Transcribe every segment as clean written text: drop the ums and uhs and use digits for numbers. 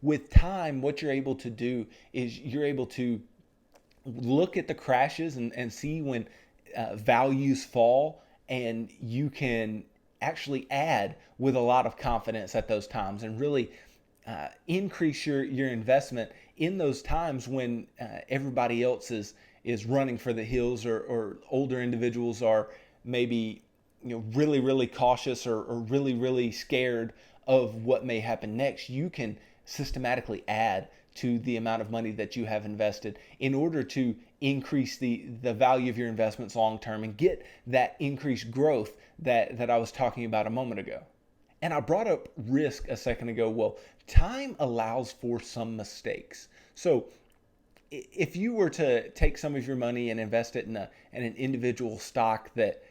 with time, what you're able to do is you're able to look at the crashes and see when values fall, and you can actually add with a lot of confidence at those times and really increase your investment in those times when everybody else is running for the hills, or older individuals are maybe really cautious, or really scared of what may happen next. You can systematically add to the amount of money that you have invested in order to increase the value of your investments long term and get that increased growth that I was talking about a moment ago. And I brought up risk a second ago. Well, time allows for some mistakes. So if you were to take some of your money and invest it in an individual stock that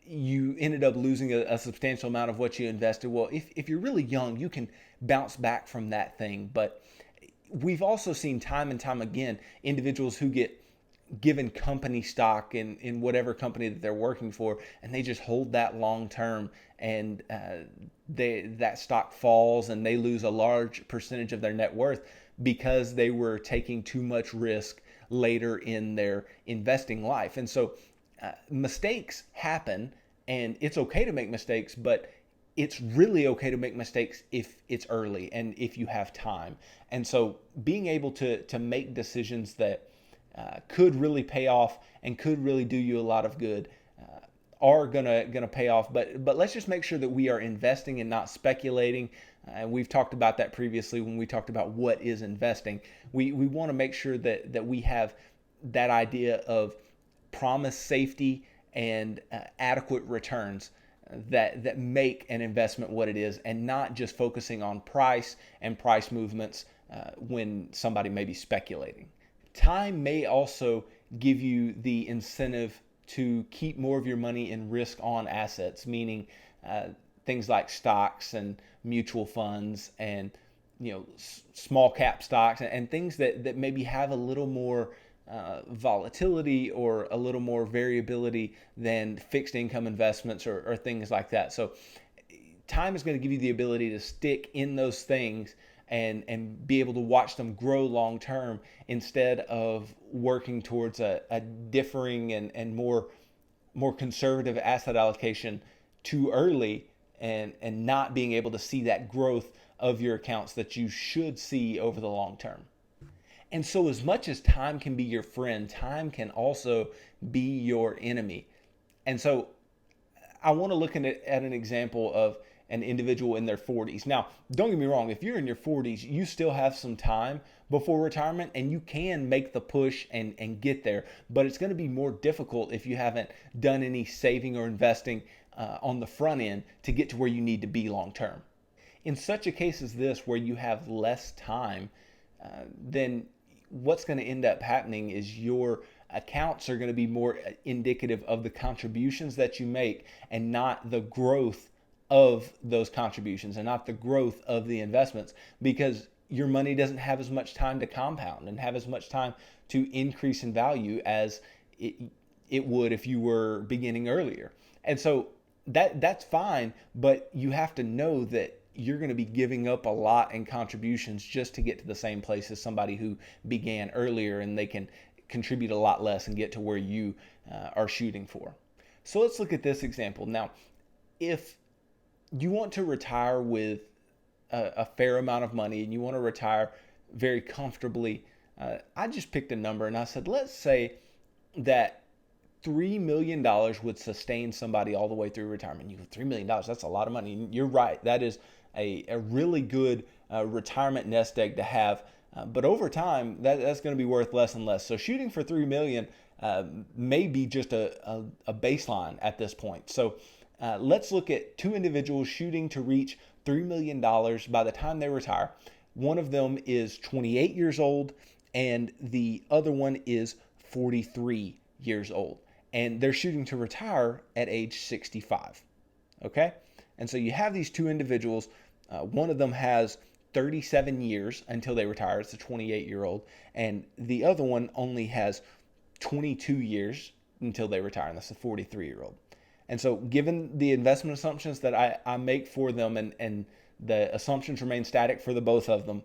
you ended up losing a substantial amount of what you invested, well, if you're really young, you can bounce back from that thing. But we've also seen time and time again individuals who get given company stock in whatever company that they're working for, and they just hold that long term, and that stock falls and they lose a large percentage of their net worth because they were taking too much risk later in their investing life. And so mistakes happen, and it's okay to make mistakes, but it's really okay to make mistakes if it's early and if you have time. And so being able to make decisions that could really pay off and could really do you a lot of good are gonna pay off. But let's just make sure that we are investing and not speculating. And we've talked about that previously when we talked about what is investing. We want to make sure that we have that idea of promised safety and adequate returns that make an investment what it is, and not just focusing on price and price movements when somebody may be speculating. Time may also give you the incentive to keep more of your money in risk on assets, meaning things like stocks and mutual funds, and small cap stocks, and things that maybe have a little more volatility or a little more variability than fixed income investments, or things like that. So time is going to give you the ability to stick in those things and be able to watch them grow long term, instead of working towards a differing and more conservative asset allocation too early, and not being able to see that growth of your accounts that you should see over the long term. And so, as much as time can be your friend, time can also be your enemy. And so I want to look at an example of an individual in their 40s. Now, don't get me wrong, if you're in your 40s, you still have some time before retirement, and you can make the push and get there. But it's going to be more difficult if you haven't done any saving or investing on the front end to get to where you need to be long term. In such a case as this, where you have less time, then what's going to end up happening is your accounts are going to be more indicative of the contributions that you make, and not the growth of those contributions, and not the growth of the investments, because your money doesn't have as much time to compound and have as much time to increase in value as it would if you were beginning earlier. And so that's fine, but you have to know that you're going to be giving up a lot in contributions just to get to the same place as somebody who began earlier, and they can contribute a lot less and get to where you are shooting for. So let's look at this example. Now, if you want to retire with a fair amount of money, and you want to retire very comfortably, I just picked a number and I said, let's say that $3 million would sustain somebody all the way through retirement. You go, $3 million, that's a lot of money. You're right. That is a really good retirement nest egg to have. But over time, that's going to be worth less and less. So shooting for $3 million may be just a baseline at this point. So let's look at two individuals shooting to reach $3 million by the time they retire. One of them is 28 years old, and the other one is 43 years old. And they're shooting to retire at age 65. Okay? And so you have these two individuals. One of them has 37 years until they retire. It's a 28-year-old. And the other one only has 22 years until they retire. And that's a 43-year-old. And so given the investment assumptions that I make for them, and the assumptions remain static for the both of them,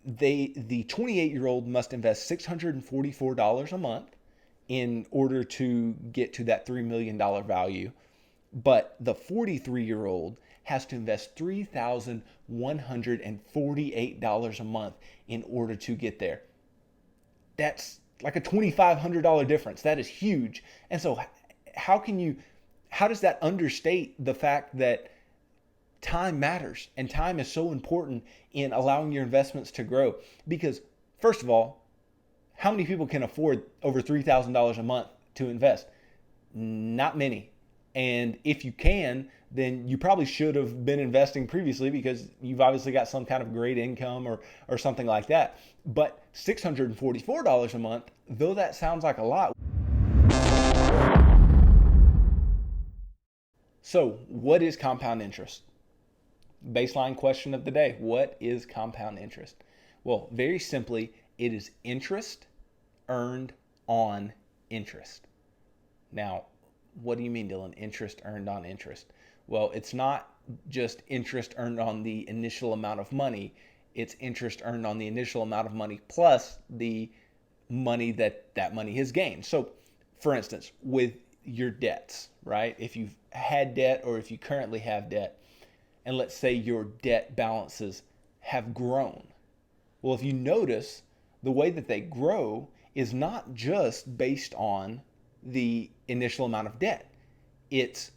the 28-year-old must invest $644 a month in order to get to that $3 million value. But the 43-year-old has to invest $3,148 a month in order to get there. That's like a $2,500 difference. That is huge. And so how does that understate the fact that time matters and time is so important in allowing your investments to grow? Because first of all, how many people can afford over $3,000 a month to invest? Not many. And if you can, then you probably should have been investing previously because you've obviously got some kind of great income or something like that. But $644 a month, though that sounds like a lot. So, what is compound interest? Baseline question of the day. What is compound interest? Well, very simply, it is interest earned on interest. Now, what do you mean, Dylan? Interest earned on interest? Well, it's not just interest earned on the initial amount of money. It's interest earned on the initial amount of money plus the money that money has gained. So, for instance, with your debts, right? If you've had debt or if you currently have debt, and let's say your debt balances have grown. Well, if you notice, the way that they grow is not just based on the initial amount of debt. It's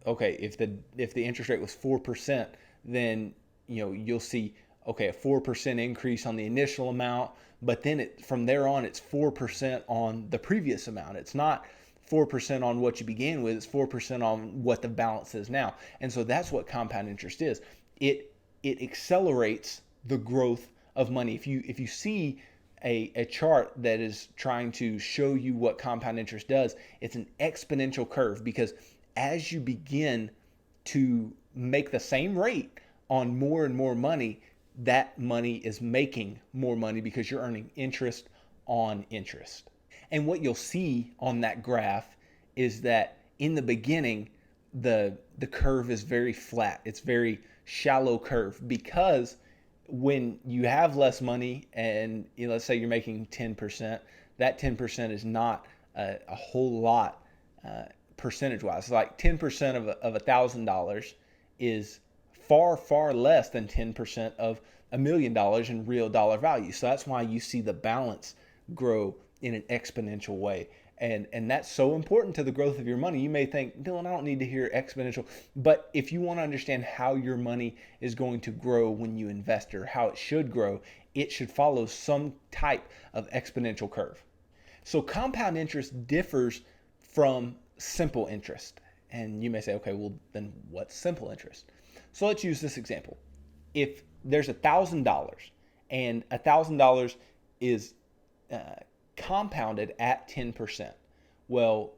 okay, if the interest rate was 4%, then you'll see a 4% increase on the initial amount, but then from there on it's 4% on the previous amount. It's not 4% on what you began with, it's 4% on what the balance is now. And so that's what compound interest is. It accelerates the growth of money. If you see a chart that is trying to show you what compound interest does, it's an exponential curve, because as you begin to make the same rate on more and more money, that money is making more money because you're earning interest on interest. And what you'll see on that graph is that in the beginning, the curve is very flat. It's very shallow curve, because when you have less money and let's say you're making 10%, that 10% is not a whole lot percentage-wise. Like 10% of $1,000 is far, far less than 10% of $1 million in real dollar value. So that's why you see the balance grow in an exponential way. And that's so important to the growth of your money. You may think, Dylan, I don't need to hear exponential. But if you want to understand how your money is going to grow when you invest, or how it should grow, it should follow some type of exponential curve. So compound interest differs from simple interest. And you may say, okay, well, then what's simple interest? So let's use this example. If there's $1,000 and $1,000 is compounded at 10%. Well,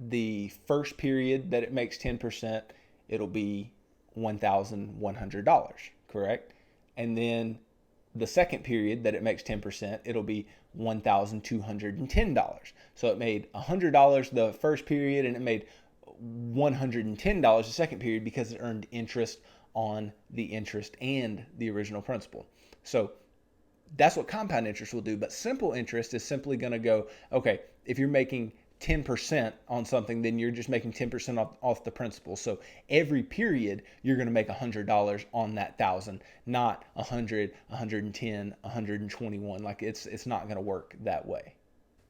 the first period that it makes 10%, it'll be $1,100, correct? And then the second period that it makes 10%, it'll be $1,210. So it made $100 the first period, and it made $110 the second period, because it earned interest on the interest and the original principal. So that's what compound interest will do. But simple interest is simply going to go, okay, if you're making 10% on something, then you're just making 10% off the principal. So every period, you're going to make $100 on that 1,000, not 100, 110, 121. Like it's not going to work that way.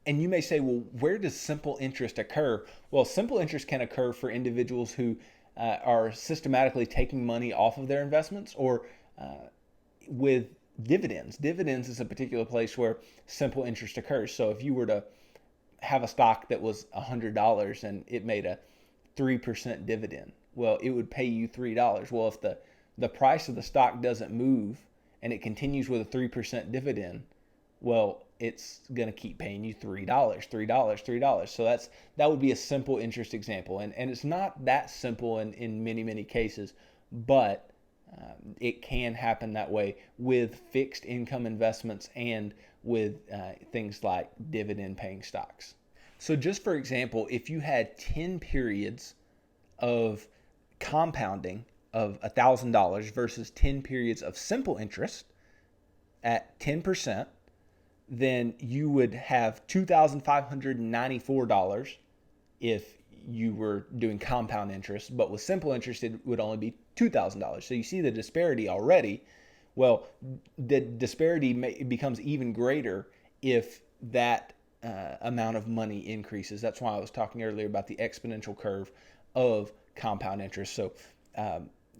And you may say, well, where does simple interest occur? Well, simple interest can occur for individuals who are systematically taking money off of their investments, or with dividends. Dividends is a particular place where simple interest occurs. So if you were to have a stock that was $100 and it made a 3% dividend, well, it would pay you $3. Well, if the price of the stock doesn't move and it continues with a 3% dividend, well, it's going to keep paying you $3, $3. So that would be a simple interest example. And it's not that simple in many, many cases, but it can happen that way with fixed income investments and with things like dividend paying stocks. So just for example, if you had 10 periods of compounding of $1,000 versus 10 periods of simple interest, at 10%, then you would have $2,594 if you were doing compound interest, but with simple interest, it would only be $2,000. So you see the disparity already. Well, the disparity becomes even greater if that amount of money increases. That's why I was talking earlier about the exponential curve of compound interest. So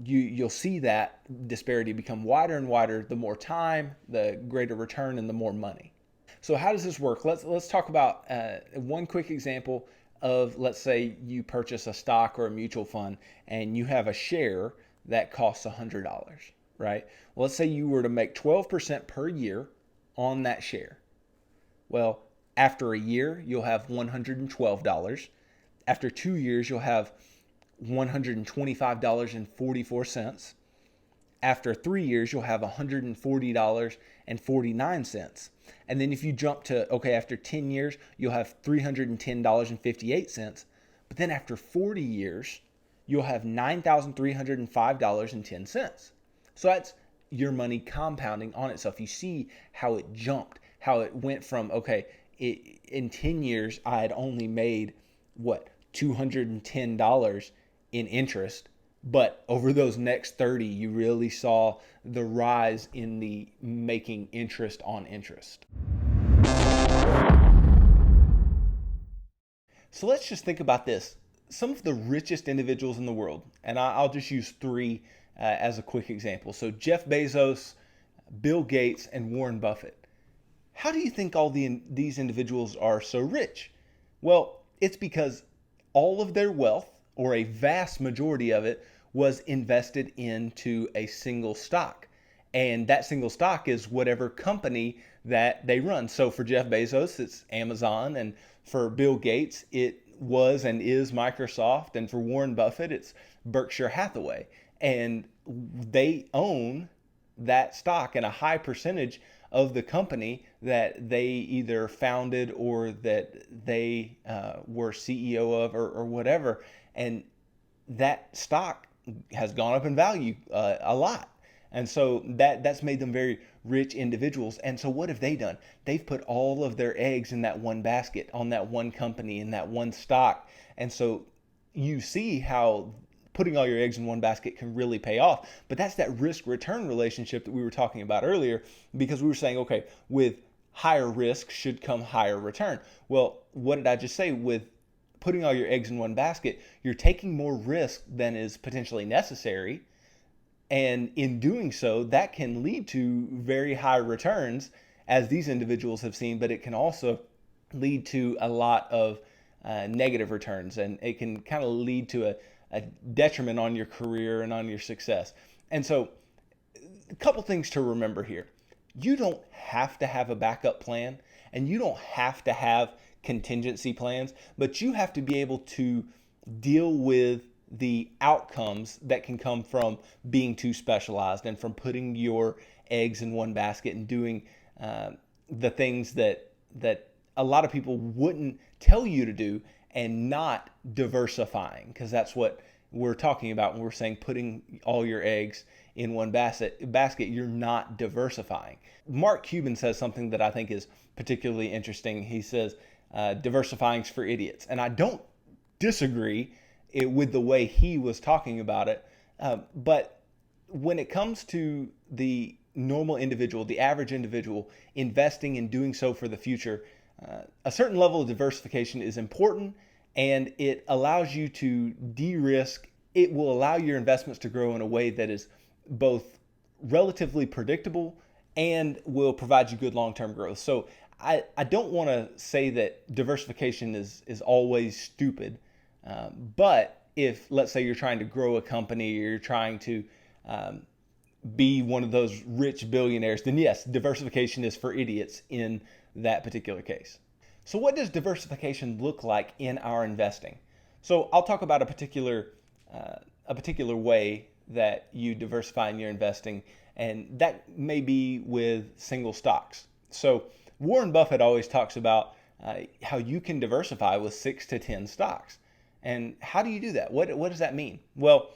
you'll see that disparity become wider and wider the more time, the greater return, and the more money. So how does this work? Let's talk about one quick example of, let's say you purchase a stock or a mutual fund and you have a share that costs $100, right? Well, let's say you were to make 12% per year on that share. Well, after a year, you'll have $112. After 2 years, you'll have $125.44. After 3 years, you'll have $140.49. And then if you jump to, okay, after 10 years, you'll have $310.58. But then after 40 years, you'll have $9,305.10. So that's your money compounding on itself. You see how it jumped, how it went from, okay, in 10 years, I had only made, $210 in interest. But over those next 30, you really saw the rise in the making interest on interest. So let's just think about this. Some of the richest individuals in the world, and I'll just use three as a quick example. So Jeff Bezos, Bill Gates, and Warren Buffett. How do you think all these individuals are so rich? Well, it's because all of their wealth, or a vast majority of it, was invested into a single stock. And that single stock is whatever company that they run. So for Jeff Bezos, it's Amazon. And for Bill Gates, it was and is Microsoft. And for Warren Buffett, it's Berkshire Hathaway. And they own that stock and a high percentage of the company that they either founded or that they were CEO of or whatever. And that stock has gone up in value a lot. And so that's made them very rich individuals. And so what have they done? They've put all of their eggs in that one basket, on that one company, in that one stock. And so you see how putting all your eggs in one basket can really pay off. But that's that risk return relationship that we were talking about earlier, because we were saying, okay, with higher risk should come higher return. Well, what did I just say? With putting all your eggs in one basket, you're taking more risk than is potentially necessary. And in doing so, that can lead to very high returns, as these individuals have seen, but it can also lead to a lot of negative returns, and it can kind of lead to a detriment on your career and on your success. And so a couple things to remember here. You don't have to have a backup plan, and you don't have to have contingency plans, but you have to be able to deal with the outcomes that can come from being too specialized and from putting your eggs in one basket and doing the things that a lot of people wouldn't tell you to do, and not diversifying, because that's what we're talking about when we're saying putting all your eggs in one basket. You're not diversifying. Mark Cuban says something that I think is particularly interesting. He says diversifying's for idiots, and I don't disagree with the way he was talking about it. But when it comes to the normal individual, the average individual, investing and doing so for the future, a certain level of diversification is important, and it allows you to de-risk. It will allow your investments to grow in a way that is both relatively predictable and will provide you good long-term growth. So I don't want to say that diversification is always stupid. But if, let's say, you're trying to grow a company, or you're trying to be one of those rich billionaires, then yes, diversification is for idiots in that particular case. So what does diversification look like in our investing? So I'll talk about a particular way that you diversify in your investing, and that may be with single stocks. So Warren Buffett always talks about how you can diversify with 6 to 10 stocks. And how do you do that? What does that mean? Well,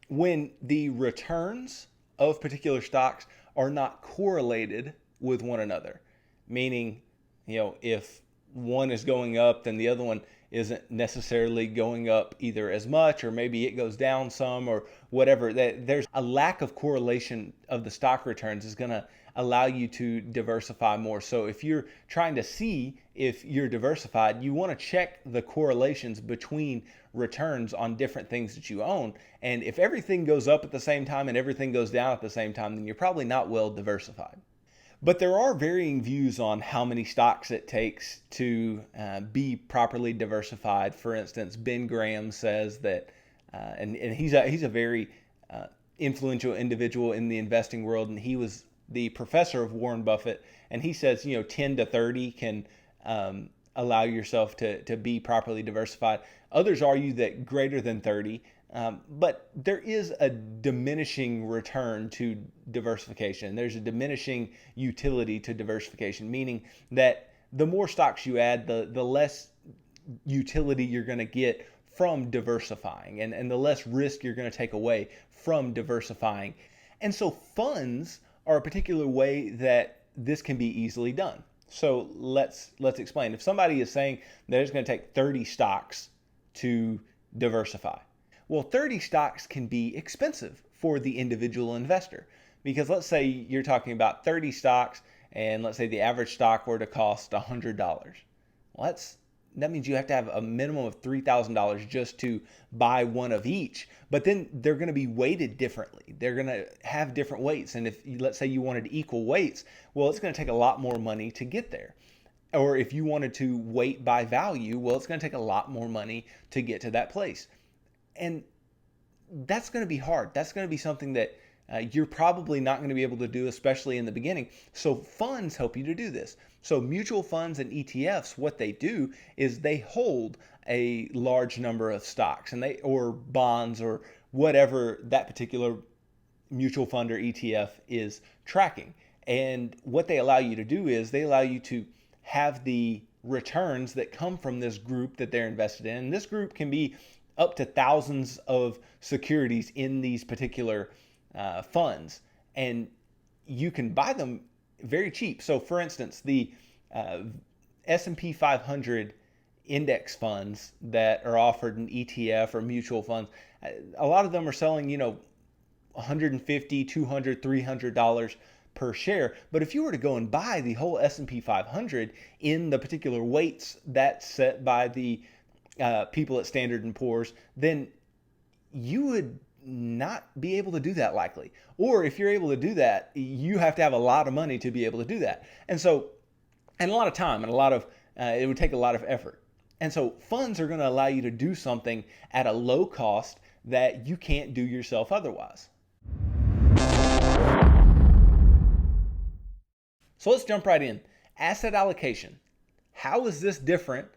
when the returns of particular stocks are not correlated with one another. Meaning, if one is going up, then the other one isn't necessarily going up either as much, or maybe it goes down some, or whatever. That there's a lack of correlation of the stock returns is going to allow you to diversify more. So if you're trying to see if you're diversified, you want to check the correlations between returns on different things that you own. And if everything goes up at the same time and everything goes down at the same time, then you're probably not well diversified. But there are varying views on how many stocks it takes to be properly diversified. For instance, Ben Graham says that, and he's a very influential individual in the investing world, and he was the professor of Warren Buffett, and he says 10 to 30 can allow yourself to be properly diversified. Others argue that greater than 30. But there is a diminishing return to diversification. There's a diminishing utility to diversification, meaning that the more stocks you add, the less utility you're going to get from diversifying, and the less risk you're going to take away from diversifying. And so funds are a particular way that this can be easily done. So let's explain. If somebody is saying that it's going to take 30 stocks to diversify, well, 30 stocks can be expensive for the individual investor, because let's say you're talking about 30 stocks, and let's say the average stock were to cost $100. Well, that means you have to have a minimum of $3,000 just to buy one of each. But then they're going to be weighted differently. They're going to have different weights. And if let's say you wanted equal weights, well, it's going to take a lot more money to get there. Or if you wanted to weight by value, well, it's going to take a lot more money to get to that place. And that's going to be hard. That's going to be something that you're probably not going to be able to do, especially in the beginning. So funds help you to do this. So mutual funds and ETFs, what they do is they hold a large number of stocks or bonds or whatever that particular mutual fund or ETF is tracking. And what they allow you to do is they allow you to have the returns that come from this group that they're invested in. And this group can be up to thousands of securities in these particular funds, and you can buy them very cheap. So for instance, the S&P 500 index funds that are offered in ETF or mutual funds, a lot of them are selling, $150, $200, $300 per share. But if you were to go and buy the whole S&P 500 in the particular weights that's set by the people at Standard & Poor's, then you would not be able to do that likely. Or if you're able to do that, you have to have a lot of money to be able to do that. And a lot of time and it would take a lot of effort. And so funds are going to allow you to do something at a low cost that you can't do yourself otherwise. So let's jump right in. Asset allocation. How is this different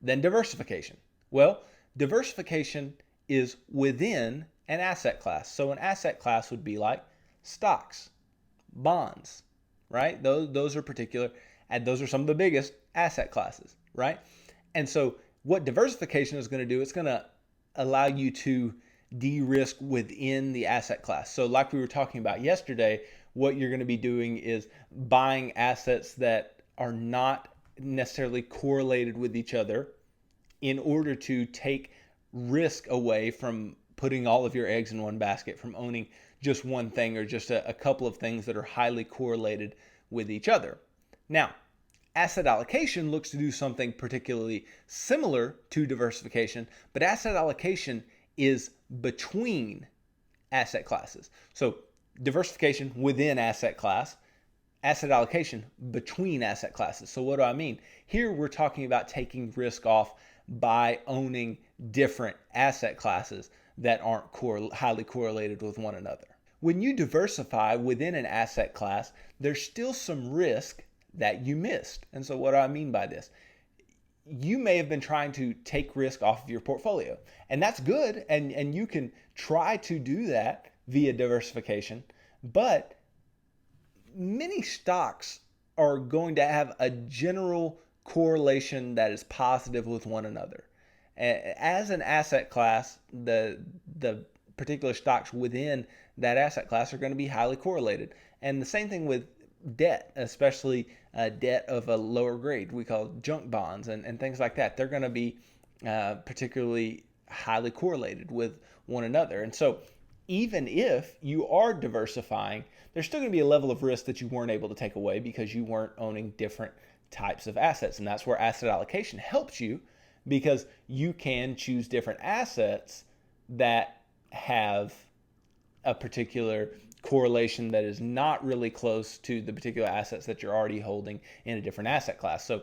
than diversification? Well, diversification is within an asset class. So an asset class would be like stocks, bonds, right? Those are particular, and those are some of the biggest asset classes, right? And so what diversification is going to do, it's going to allow you to de-risk within the asset class. So like we were talking about yesterday, what you're going to be doing is buying assets that are not necessarily correlated with each other in order to take risk away from putting all of your eggs in one basket, from owning just one thing or just a couple of things that are highly correlated with each other. Now, asset allocation looks to do something particularly similar to diversification, but asset allocation is between asset classes. So diversification within asset class, asset allocation between asset classes. So what do I mean? Here we're talking about taking risk off by owning different asset classes that aren't highly correlated with one another. When you diversify within an asset class, there's still some risk that you missed. And so what do I mean by this? You may have been trying to take risk off of your portfolio, and that's good, and you can try to do that via diversification, but many stocks are going to have a general correlation that is positive with one another. As an asset class, the particular stocks within that asset class are going to be highly correlated. And the same thing with debt, especially debt of a lower grade, we call junk bonds and things like that. They're going to be particularly highly correlated with one another. And so even if you are diversifying, there's still going to be a level of risk that you weren't able to take away because you weren't owning different types of assets. And that's where asset allocation helps you, because you can choose different assets that have a particular correlation that is not really close to the particular assets that you're already holding in a different asset class. So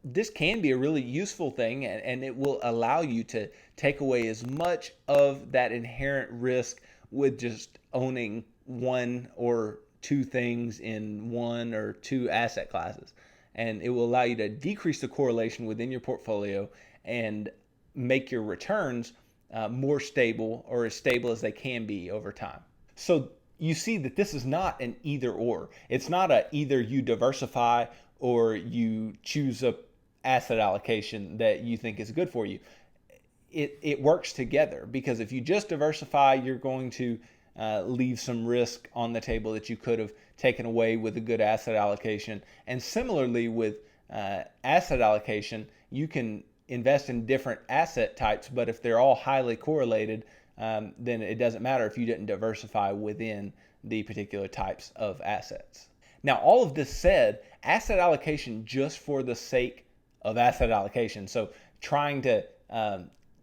this can be a really useful thing, and it will allow you to take away as much of that inherent risk with just owning one or two things in one or two asset classes. And it will allow you to decrease the correlation within your portfolio and make your returns more stable, or as stable as they can be over time. So you see that this is not an either or. It's not a either you diversify or you choose a asset allocation that you think is good for you. It works together, because if you just diversify, you're going to leave some risk on the table that you could have taken away with a good asset allocation. And similarly with asset allocation, you can invest in different asset types, but if they're all highly correlated, then it doesn't matter if you didn't diversify within the particular types of assets. Now, all of this said, asset allocation just for the sake of asset allocation, so trying to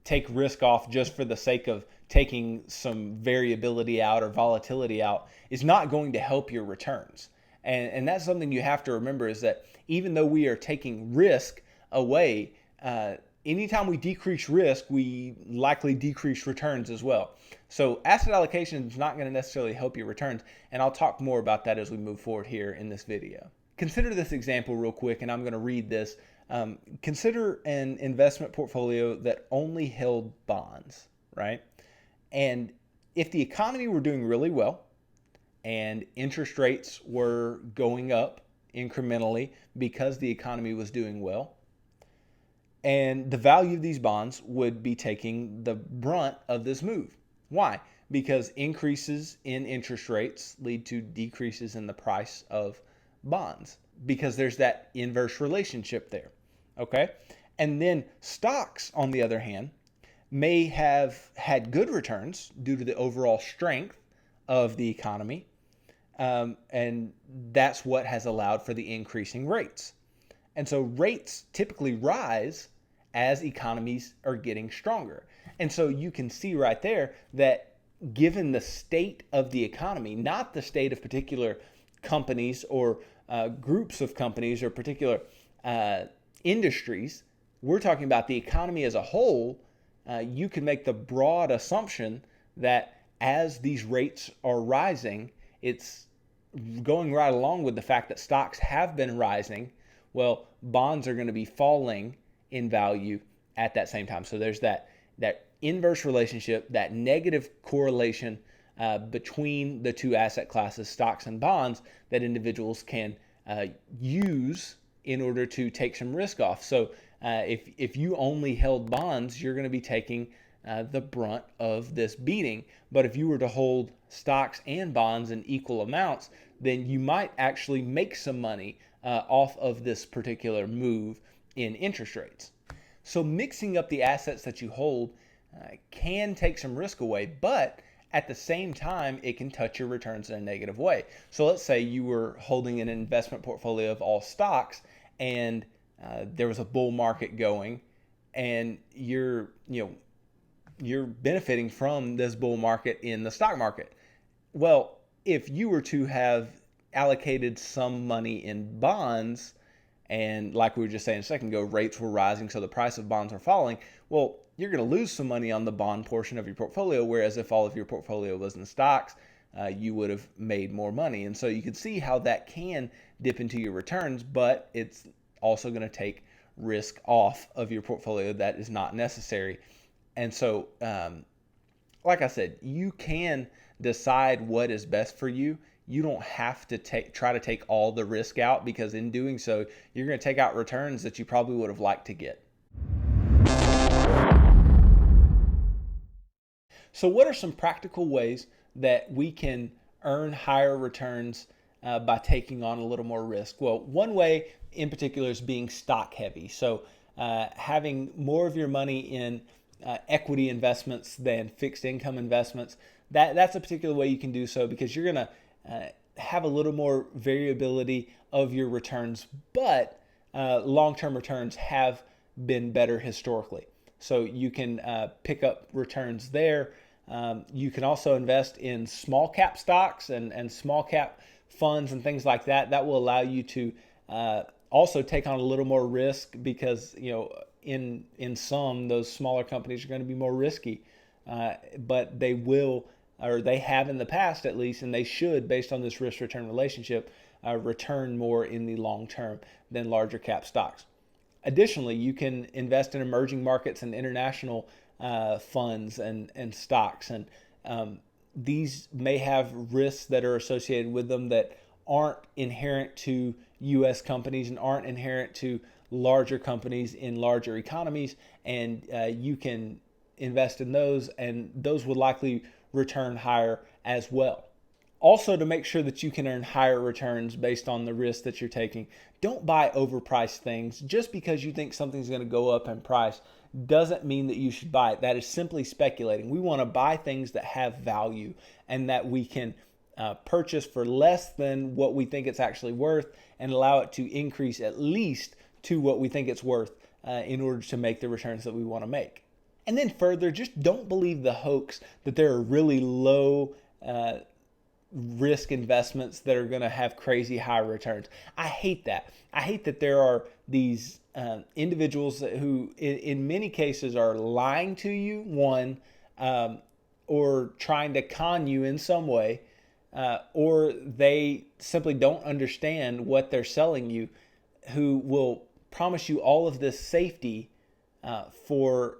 take risk off just for the sake of taking some variability out or volatility out, is not going to help your returns. And that's something you have to remember, is that even though we are taking risk away, anytime we decrease risk, we likely decrease returns as well. So asset allocation is not going to necessarily help your returns, and I'll talk more about that as we move forward here in this video. Consider this example real quick, and I'm going to read this. Consider an investment portfolio that only held bonds, right? And if the economy were doing really well and interest rates were going up incrementally because the economy was doing well, and the value of these bonds would be taking the brunt of this move. Why? Because increases in interest rates lead to decreases in the price of bonds, because there's that inverse relationship there. Okay? And then stocks, on the other hand, may have had good returns due to the overall strength of the economy, and that's what has allowed for the increasing rates. And so rates typically rise as economies are getting stronger. And so you can see right there that given the state of the economy, not the state of particular companies or groups of companies or particular industries, we're talking about the economy as a whole. You can make the broad assumption that as these rates are rising, it's going right along with the fact that stocks have been rising. Well, bonds are going to be falling in value at that same time. So there's that inverse relationship, that negative correlation between the two asset classes, stocks and bonds, that individuals can use in order to take some risk off. So if you only held bonds, you're going to be taking the brunt of this beating. But if you were to hold stocks and bonds in equal amounts, then you might actually make some money off of this particular move in interest rates. So mixing up the assets that you hold can take some risk away, but at the same time, it can touch your returns in a negative way. So let's say you were holding an investment portfolio of all stocks, and there was a bull market going, and you're benefiting from this bull market in the stock market. Well, if you were to have allocated some money in bonds, and like we were just saying a second ago, rates were rising, so the price of bonds are falling, well, you're going to lose some money on the bond portion of your portfolio, whereas if all of your portfolio was in stocks, you would have made more money. And so you can see how that can dip into your returns, but it's also going to take risk off of your portfolio that is not necessary. And so, like I said, you can decide what is best for you. You don't have to try to take all the risk out, because in doing so, you're going to take out returns that you probably would have liked to get. So what are some practical ways that we can earn higher returns by taking on a little more risk? Well, one way in particular is being stock heavy. So having more of your money in equity investments than fixed income investments. That's a particular way you can do so, because you're going to have a little more variability of your returns, but long-term returns have been better historically. So you can pick up returns there. You can also invest in small cap stocks and small cap funds and things like that. That will allow you to also take on a little more risk, because in some, those smaller companies are going to be more risky, but they will, or they have in the past at least, and they should, based on this risk return relationship, return more in the long term than larger cap stocks. Additionally, you can invest in emerging markets and international funds and stocks, and these may have risks that are associated with them that aren't inherent to U.S. companies and aren't inherent to larger companies in larger economies, and you can invest in those, and those will likely return higher as well. Also, to make sure that you can earn higher returns based on the risk that you're taking, don't buy overpriced things. Just because you think something's going to go up in price doesn't mean that you should buy it. That is simply speculating. We want to buy things that have value and that we can purchase for less than what we think it's actually worth, and allow it to increase at least to what we think it's worth in order to make the returns that we want to make. And then further, just don't believe the hoax that there are really low risk investments that are going to have crazy high returns. I hate that. I hate that there are these individuals who in many cases are lying to you, one, or trying to con you in some way, or they simply don't understand what they're selling you, who will promise you all of this safety for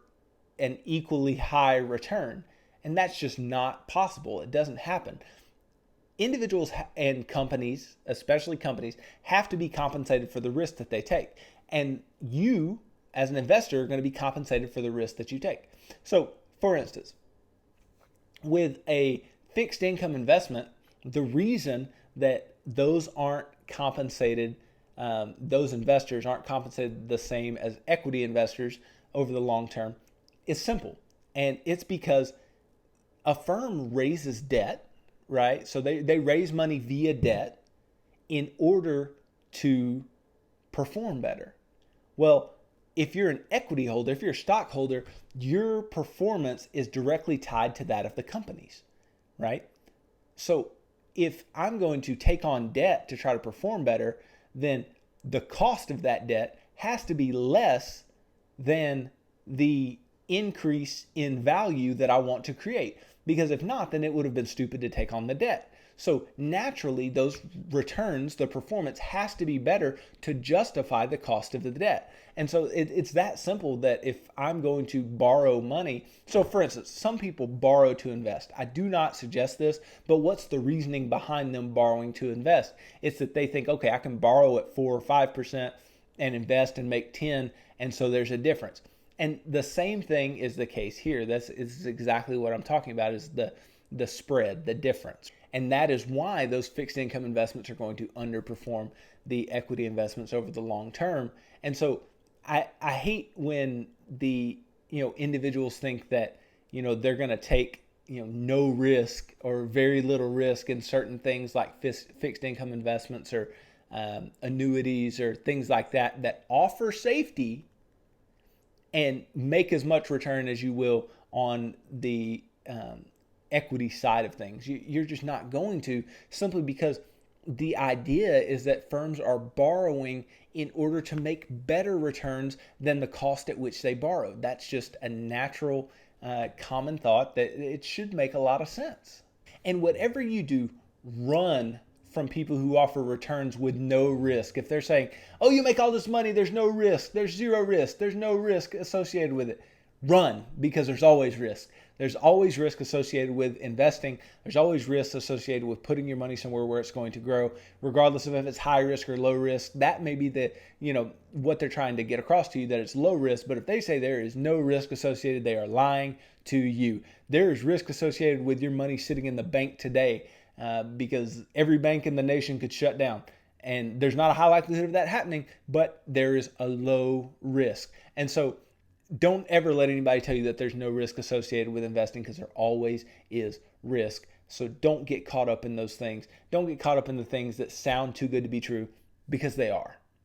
an equally high return. And that's just not possible. It doesn't happen. Individuals and companies, especially companies, have to be compensated for the risk that they take. And you, as an investor, are going to be compensated for the risk that you take. So, for instance, with a fixed income investment, the reason that those aren't compensated, those investors aren't compensated the same as equity investors over the long term is simple. And it's because a firm raises debt, right? So they raise money via debt in order to perform better. Well, if you're an equity holder, if you're a stockholder, your performance is directly tied to that of the company's, right? So if I'm going to take on debt to try to perform better, then the cost of that debt has to be less than the increase in value that I want to create. Because if not, then it would have been stupid to take on the debt. So naturally, those returns, the performance has to be better to justify the cost of the debt. And so it's that simple, that if I'm going to borrow money, so for instance, some people borrow to invest. I do not suggest this, but what's the reasoning behind them borrowing to invest? It's that they think, okay, I can borrow at 4 or 5% and invest and make 10, and so there's a difference. And the same thing is the case here. This is exactly what I'm talking about, is the spread, the difference. And that is why those fixed income investments are going to underperform the equity investments over the long term. And so I hate when the individuals think that they're going to take no risk or very little risk in certain things like fixed income investments or annuities or things like that offer safety and make as much return as you will on the equity side of things. You're just not going to, simply because the idea is that firms are borrowing in order to make better returns than the cost at which they borrowed. That's just a natural, common thought that it should make a lot of sense. And whatever you do, run from people who offer returns with no risk. If they're saying, oh, you make all this money, there's no risk, there's zero risk, there's no risk associated with it, run, because there's always risk. There's always risk associated with investing. There's always risk associated with putting your money somewhere where it's going to grow, regardless of if it's high risk or low risk. That may be what they're trying to get across to you, that it's low risk. But if they say there is no risk associated, they are lying to you. There is risk associated with your money sitting in the bank today, because every bank in the nation could shut down. And there's not a high likelihood of that happening, but there is a low risk. And so don't ever let anybody tell you that there's no risk associated with investing, because there always is risk. So don't get caught up in those things. Don't get caught up in the things that sound too good to be true, because they are.